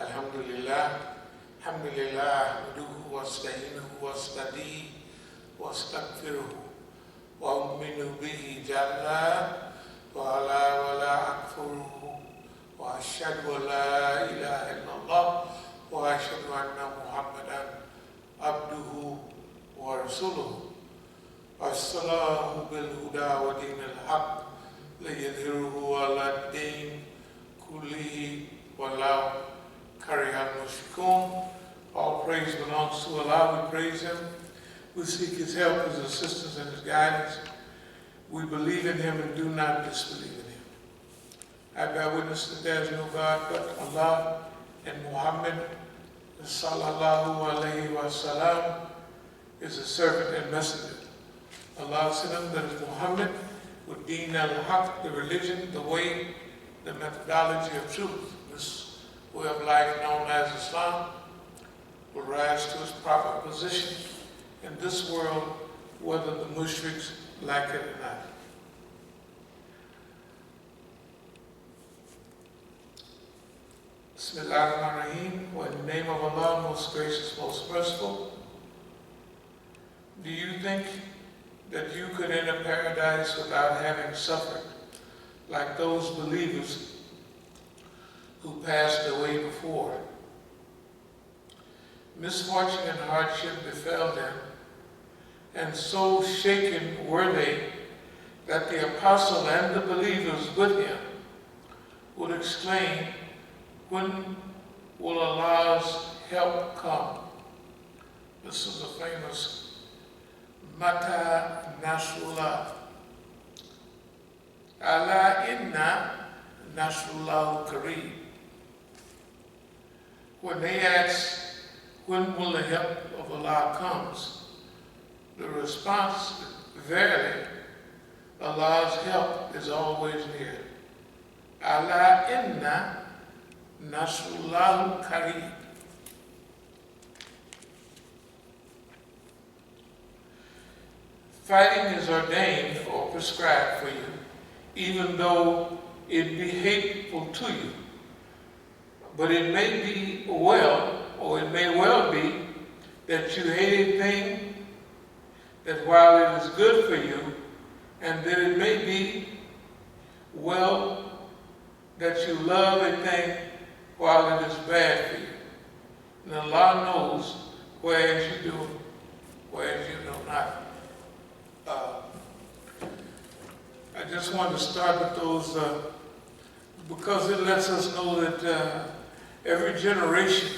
Alhamdulillah, nahmaduhu wa nasta'inuhu wa nasta'dihi wa nastaghfiruhu wa nu'minu bihi jalla wa la akfuruhu wa ashhadu an la ilaha illallah wa ashhadu anna Muhammadan abduhu wa rasuluhu. As-salahu bil huda wa dinil haqq liyadhhiruhu ala ad-din kullihi walau karihal mushrikun. All praise belongs to Allah. We praise Him. We seek His help, His assistance, and His guidance. We believe in Him and do not disbelieve in Him. I bear witness that there is no God but Allah, and Muhammad sallallahu alayhi wa sallam is a servant and messenger. Allah sent him, that is Muhammad, with Deen al-Haq, the religion, the way, the methodology of truth. This way of life known as Islam will rise to its proper position in this world, whether the mushriks like it or not. Bismillahirrahmanirrahim. In the name of Allah, most gracious, most merciful. Do you think that you could enter paradise without having suffered like those believers who passed away before? Misfortune and hardship befell them, and so shaken were they that the apostle and the believers with him would exclaim, "When will Allah's help come?" This is a famous Mata Nasrullah. Ala inna Nasrullah Kareem. When they ask, when will the help of Allah comes? The response, verily, Allah's help is always near. Ala inna Nasrullah Kareem. Fighting is ordained or prescribed for you, even though it be hateful to you. But it may be well, or it may well be, that you hate a thing that while it is good for you, and that it may be well that you love a thing while it is bad for you. And Allah knows whereas you do, whereas you know not. I just want to start with those because it lets us know that every generation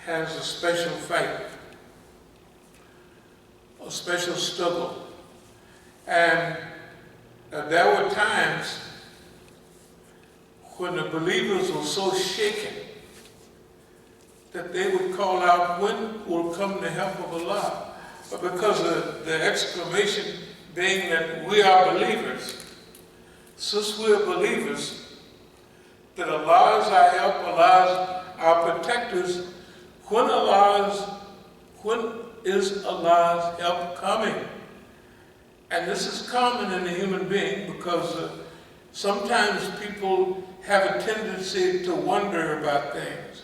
has a special fight, a special struggle. And there were times when the believers were so shaken that they would call out, "When will come the help of Allah?" But because of the exclamation being that we are believers, since we're believers, that Allah is our help, Allah is our protectors, when is Allah's help coming? And this is common in the human being because sometimes people have a tendency to wonder about things.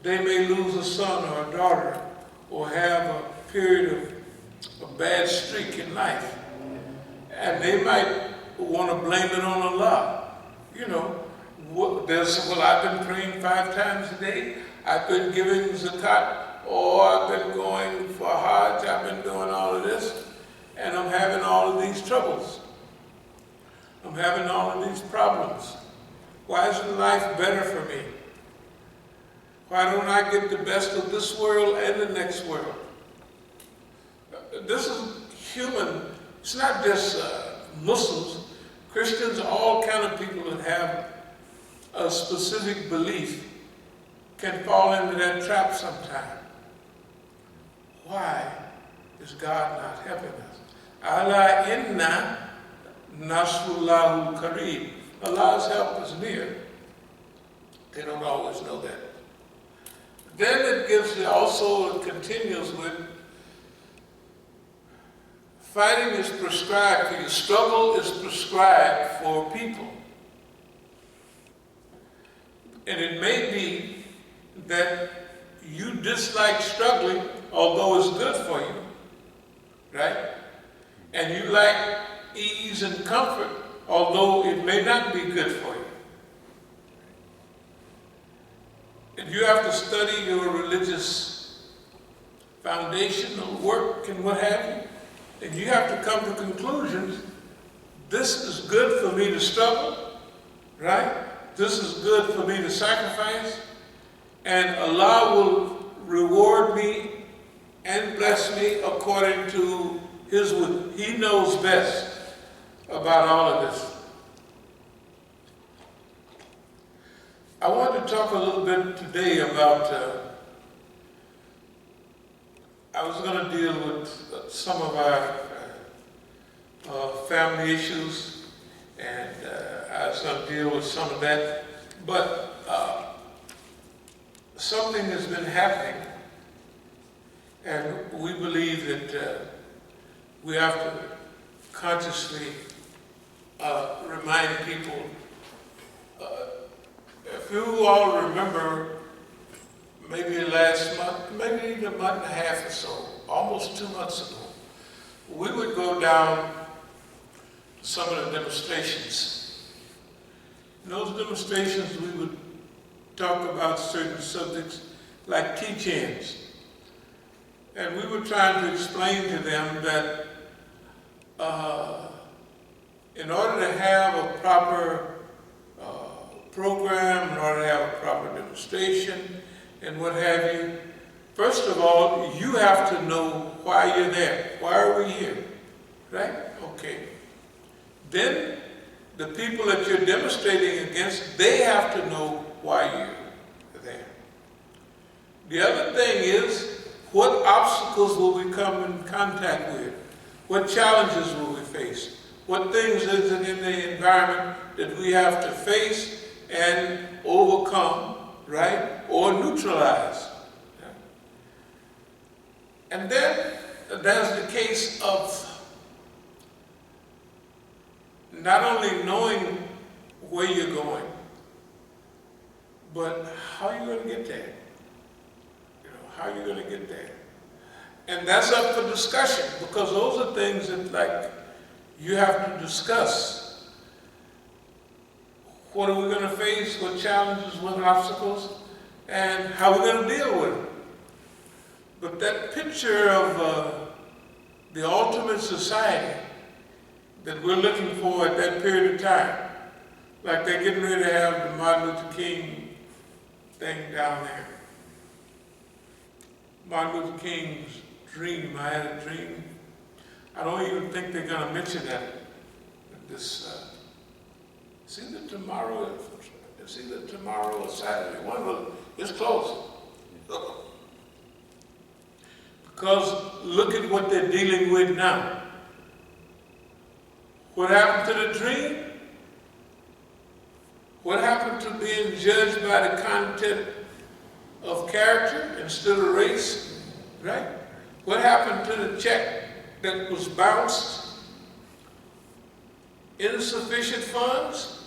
They may lose a son or a daughter or have a period of a bad streak in life. And they might want to blame it on Allah. You know, I've been praying 5 times a day, I've been giving zakat, or I've been going for Hajj, I've been doing all of this, and I'm having all of these troubles. I'm having all of these problems. Why isn't life better for me? Why don't I get the best of this world and the next world? This is human. It's not just Muslims, Christians, all kind of people that have a specific belief can fall into that trap sometime. Why is God not helping us? Ala inna Nasrullahu Kareem. Allah's help is near. They don't always know that. Then it continues with, fighting is prescribed for you. Struggle is prescribed for people. And it may be that you dislike struggling, although it's good for you, right? And you like ease and comfort, although it may not be good for you. And you have to study your religious foundational work and what have you. And you have to come to conclusions. This is good for me to struggle, right? This is good for me to sacrifice. And Allah will reward me and bless me according to His will. He knows best about all of this. I want to talk a little bit today about, I was going to deal with some of our family issues, and I was going to deal with some of that, but something has been happening, and we believe that we have to consciously remind people. If you all remember, maybe last month, maybe even a month and a half or so, almost 2 months ago, we would go down to some of the demonstrations. In those demonstrations, we would talk about certain subjects like teach-ins. And we were trying to explain to them that in order to have a proper program, in order to have a proper demonstration, and what have you, first of all, you have to know why you're there. Why are we here? Right? Okay. Then the people that you're demonstrating against, they have to know why you're there. The other thing is, what obstacles will we come in contact with? What challenges will we face? What things is it in the environment that we have to face and overcome, right? Or neutralize. And then there's the case of not only knowing where you're going, but how are you going to get there? You know, how are you going to get there? And that's up for discussion, because those are things that, like, you have to discuss. What are we going to face? What challenges, what obstacles, and how we're going to deal with them. But that picture of the ultimate society that we're looking for at that period of time, like they're getting ready to have the Martin Luther King thing down there. Martin Luther King's dream, I had a dream. I don't even think they're going to mention that this. It's either tomorrow or Saturday. One of them is close. Because look at what they're dealing with now. What happened to the dream? What happened to being judged by the content of character instead of race? Right? What happened to the check that was bounced? Insufficient funds?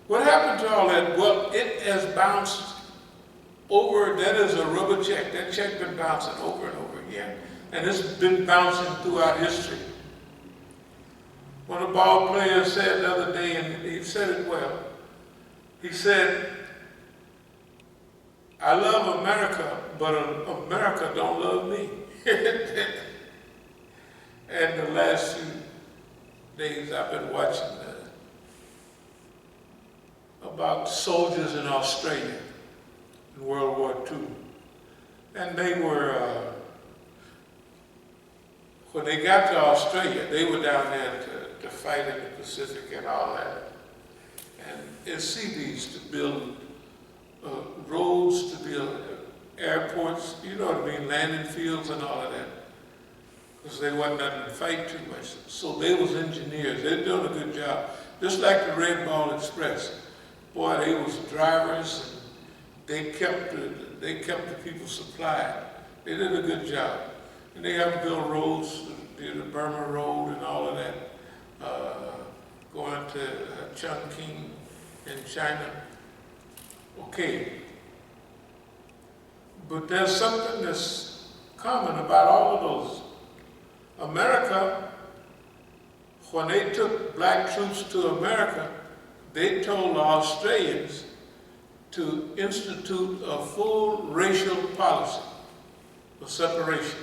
What happened to all that? Well, it has bounced over. That is a rubber check. That check been bouncing over and over again. And it's been bouncing throughout history. One of the ball players said the other day, and he said it well. He said, I love America, but America don't love me. And the last few days I've been watching about soldiers in Australia in World War II. And they were, when they got to Australia, they were down there to fight in the Pacific and all that. And it's cities to build roads, to build airports, you know what I mean, landing fields and all of that. Because they wasn't nothing to fight too much. So they was engineers. They're doing a good job. Just like the Red Ball Express. Boy, they was drivers, and they kept the people supplied. They did a good job. And they helped build roads, did the Burma Road and all of that, going to Chongqing in China. Okay. But there's something that's common about all of those. America, when they took black troops to America, they told the Australians to institute a full racial policy of separation.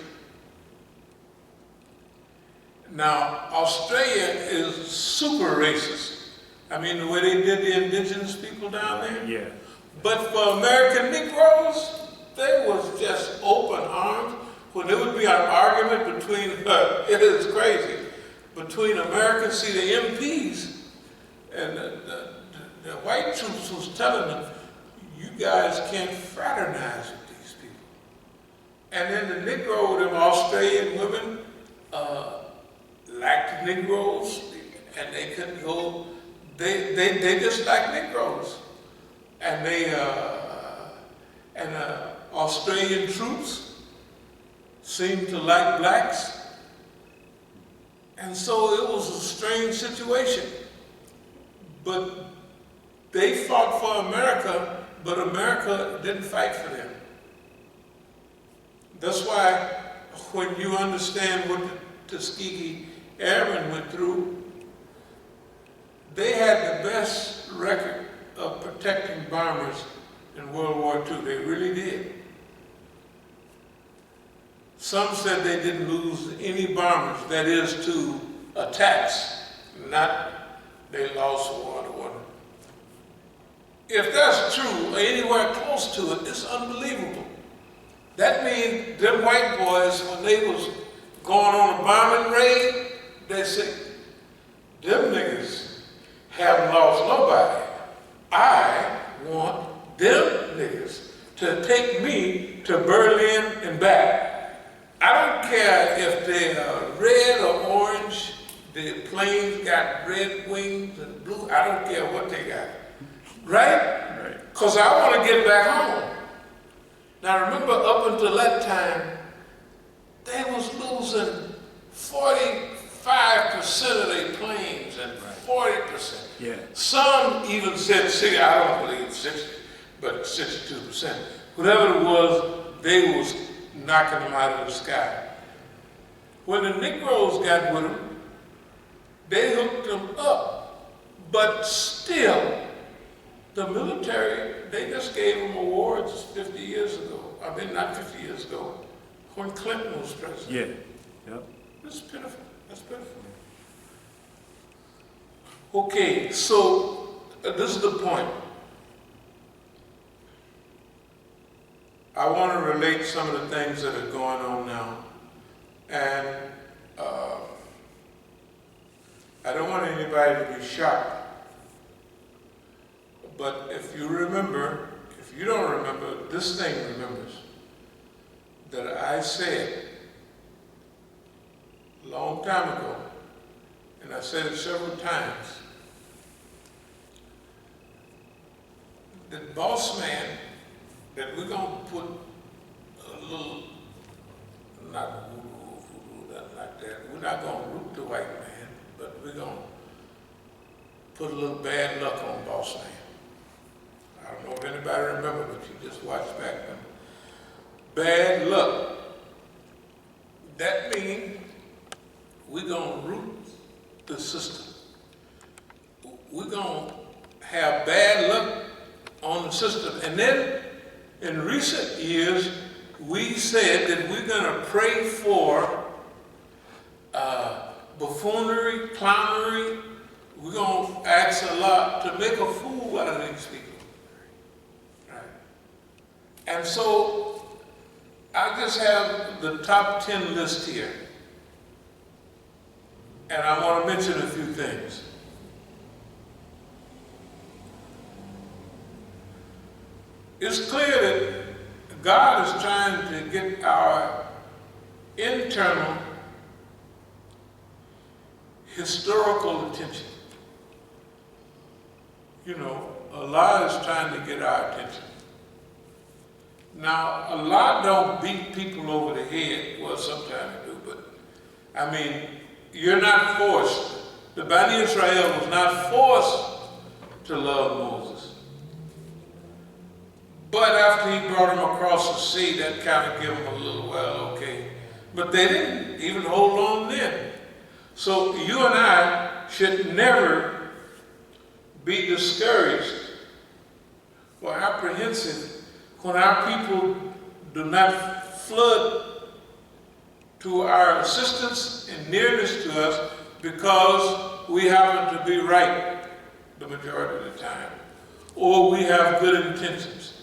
Now, Australia is super racist. I mean, the way they did the indigenous people down there. Yeah. But for American Negroes, they was just open arms. When there would be an argument between, it is crazy, between Americans, see the MPs, and the white troops was telling them, you guys can't fraternize with these people. And then the Negro, them Australian women, liked Negroes, and they couldn't go, they just like Negroes. And Australian troops seemed to like blacks. And so it was a strange situation. But they fought for America, but America didn't fight for them. That's why when you understand what the Tuskegee Airmen went through, they had the best record of protecting bombers in World War II. They really did. Some said they didn't lose any bombers, that is to attacks, not they lost one to one. If that's true, or anywhere close to it, it's unbelievable. That means them white boys, when they was going on a bombing raid, they said, them niggas haven't lost nobody. I want them niggas to take me to Berlin and back. I don't care if they're red or orange, the planes got red wings and blue, I don't care what they got. Right? Because I want to get back home. Now remember, up until that time, they was losing 45% of their planes and 40%. Yeah. Some even said 60, I don't believe 60, but 62%. Whatever it was, they was knocking them out of the sky. When the Negroes got with them, they hooked them up, but still, the military, they just gave them awards 50 years ago. I mean, not 50 years ago, when Clinton was president. Yeah. Yep. It's pitiful. That's pitiful. Okay, so this is the point. I want to relate some of the things that are going on now. And I don't want anybody to be shocked. But if you remember, if you don't remember, this thing remembers that I said a long time ago, and I said it several times, that boss man, that we're going to put a little, not voodoo, nothing like that. We're not going to root the white man, but we're going to put a little bad luck on boss man. I don't know if anybody remember, but you just watch back then. Bad luck. That means we're going to root the system. We're going to have bad luck on the system. And then in recent years, we said that we're going to pray for buffoonery, clownery. We're going to ask Allah to make a fool out of these people. Right? And so I just have the top 10 list here. And I want to mention a few things. It's clear that God is trying to get our internal historical attention. You know, Allah is trying to get our attention. Now, Allah don't beat people over the head. Well, sometimes He do, but I mean, you're not forced. The Bani Israel was not forced to love Moses. But after he brought them across the sea, that kind of gave them a little, well, okay. But they didn't even hold on then. So you and I should never be discouraged or apprehensive when our people do not flood to our assistance and nearness to us because we happen to be right the majority of the time, or we have good intentions,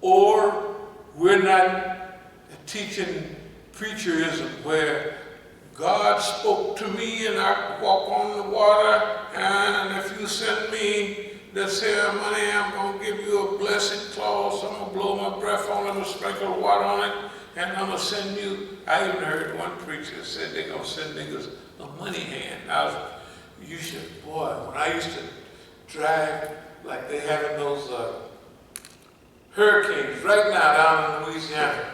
or we're not teaching preacherism where God spoke to me and I walk on the water, and if you send me this here money, I'm going to give you a blessing clause. I'm going to blow my breath on it, I'm going to sprinkle water on it, and I'm going to send you. I even heard one preacher said they're going to send niggas a money hand. You should, boy, when I used to drive, like they having those hurricanes right now down in Louisiana.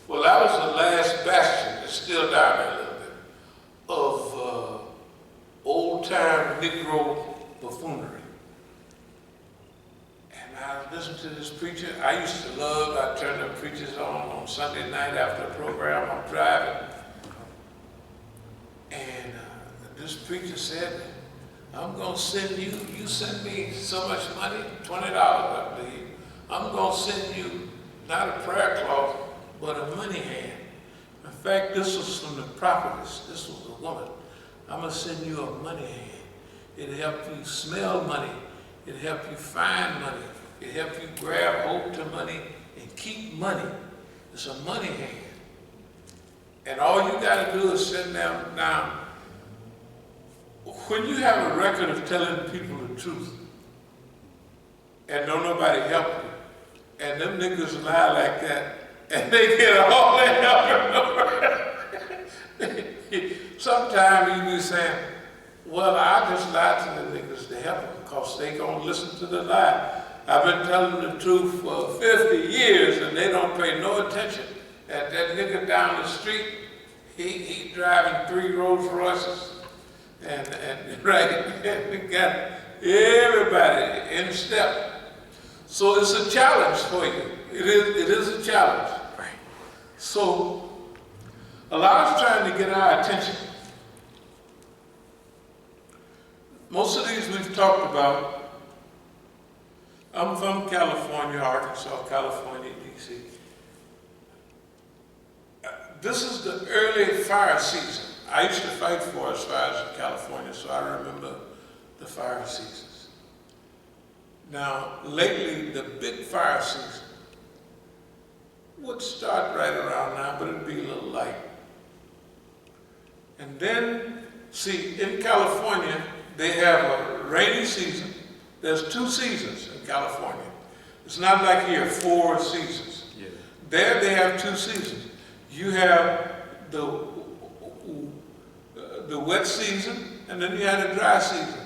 Well, that was the last bastion, it's still down there a little bit, of old-time Negro buffoonery. And I listened to this preacher. I used to love, I turned the preachers on Sunday night after the program, I'm driving. And this preacher said, I'm going to send you, you send me so much money, $20 I believe, I'm going to send you not a prayer cloth, but a money hand. In fact, this was from the prophetess. This was a woman. I'm going to send you a money hand. It'll help you smell money. It'll help you find money. It'll help you grab hold to money and keep money. It's a money hand. And all you got to do is send them down. When you have a record of telling people the truth and don't nobody help you, and them niggas lie like that, and they get all that help. Sometimes you be saying, well, I just lied to the niggas to help them because they gonna listen to the lie. I've been telling the truth for 50 years and they don't pay no attention. That nigga down the street, he driving 3 Rolls Royces and right, and we got everybody in step. So it's a challenge for you. It is a challenge. Right. So Allah's trying to get our attention. Most of these we've talked about. I'm from California, Arkansas, California, D.C. This is the early fire season. I used to fight forest fires in California, so I remember the fire seasons. Now, lately, the big fire season would start right around now, but it'd be a little light. And then, see, in California, they have a rainy season. There's 2 seasons in California. It's not like here, 4 seasons. Yeah. There they have 2 seasons. You have the wet season, and then you have the dry season.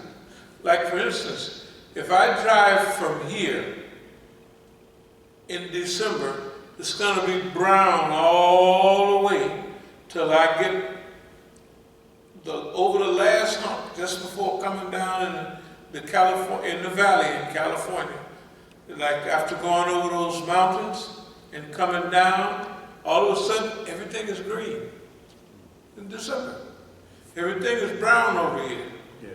Like for instance, if I drive from here in December, it's going to be brown all the way till I get over the last hump, just before coming down in the valley in California. Like after going over those mountains and coming down, all of a sudden everything is green in December. Everything is brown over here. Yeah.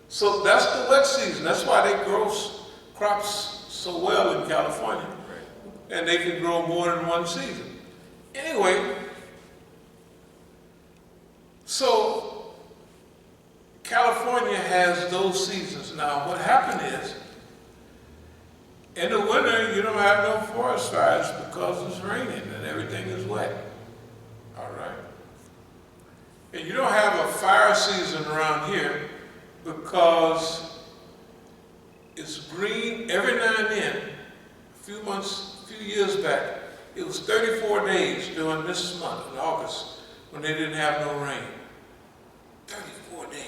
So that's the wet season. That's why they grow crops so well in California. Right. And they can grow more than one season. Anyway, so California has those seasons. Now what happened is, in the winter you don't have no forest fires because it's raining and everything is wet. All right. And you don't have a fire season around here because it's green every now and then. A few years back, it was 34 days during this month in August when they didn't have no rain. 34 days.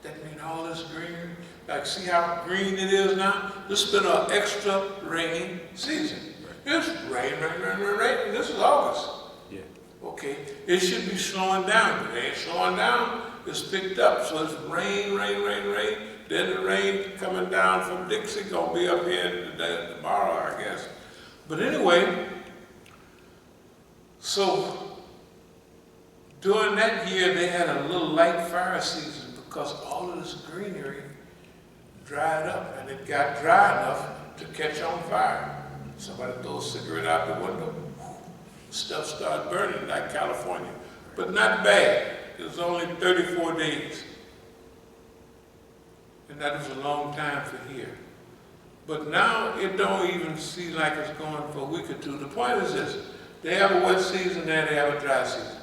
That means all this green, like see how green it is now? This has been an extra rainy season. It's rain, and this is August. Yeah. Okay, it should be slowing down, but it ain't slowing down. It's picked up, so it's rain. Then the rain coming down from Dixie gonna be up here today, tomorrow, I guess. But anyway, so during that year they had a little light fire season because all of this greenery dried up and it got dry enough to catch on fire. Somebody throw a cigarette out the window, stuff started burning like California, but not bad. It was only 34 days. And that was a long time for here. But now it don't even seem like it's going for a week or two. The point is this, they have a wet season there, they have a dry season.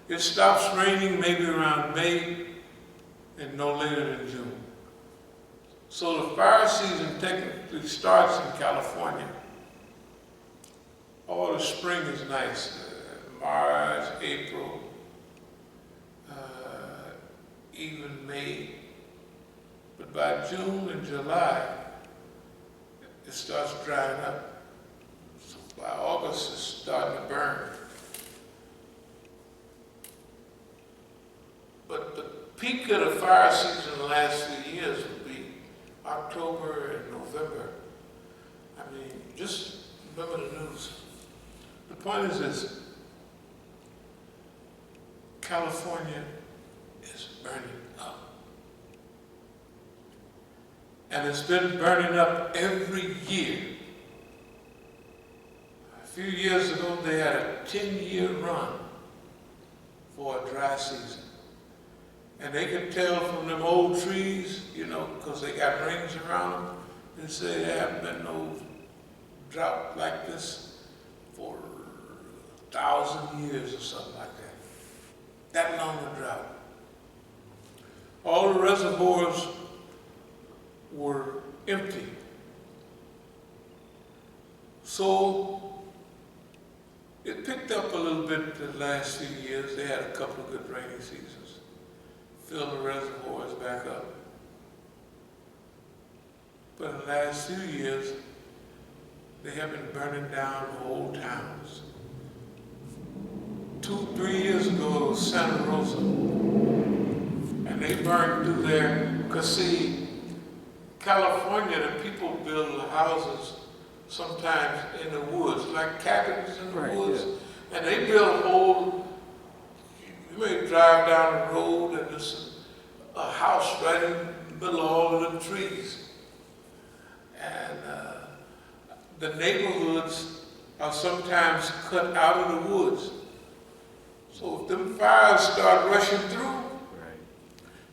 It stops raining maybe around May and no later than June. So the fire season technically starts in California. All the spring is nice, March, April, even May. But by June and July, it starts drying up. So by August, it's starting to burn. But the peak of the fire season in the last few years would be October and November. I mean, just remember the news. The point is this, California is burning up. And it's been burning up every year. A few years ago, they had a 10-year run for a dry season. And they could tell from them old trees, you know, because they got rings around them, they say there haven't been no drought like this for 1,000 years or something like that. That long a drought. All the reservoirs were empty. So it picked up a little bit the last few years. They had a couple of good rainy seasons. Filled the reservoirs back up. But in the last few years, they have been burning down whole towns. 2-3 years ago, it was Santa Rosa. And they burned through there, because see, California, the people build houses sometimes in the woods, like cabins in the woods. Yeah. And they build whole, you may drive down the road and there's a house right in the middle of all of them trees. And the neighborhoods are sometimes cut out of the woods. So if them fires start rushing through,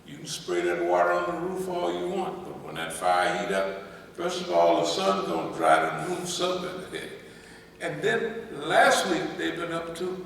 you can spray that water on the roof all you want, but when that fire heat up, first of all, the sun's gonna dry the roofs up. And then last week, they've been up to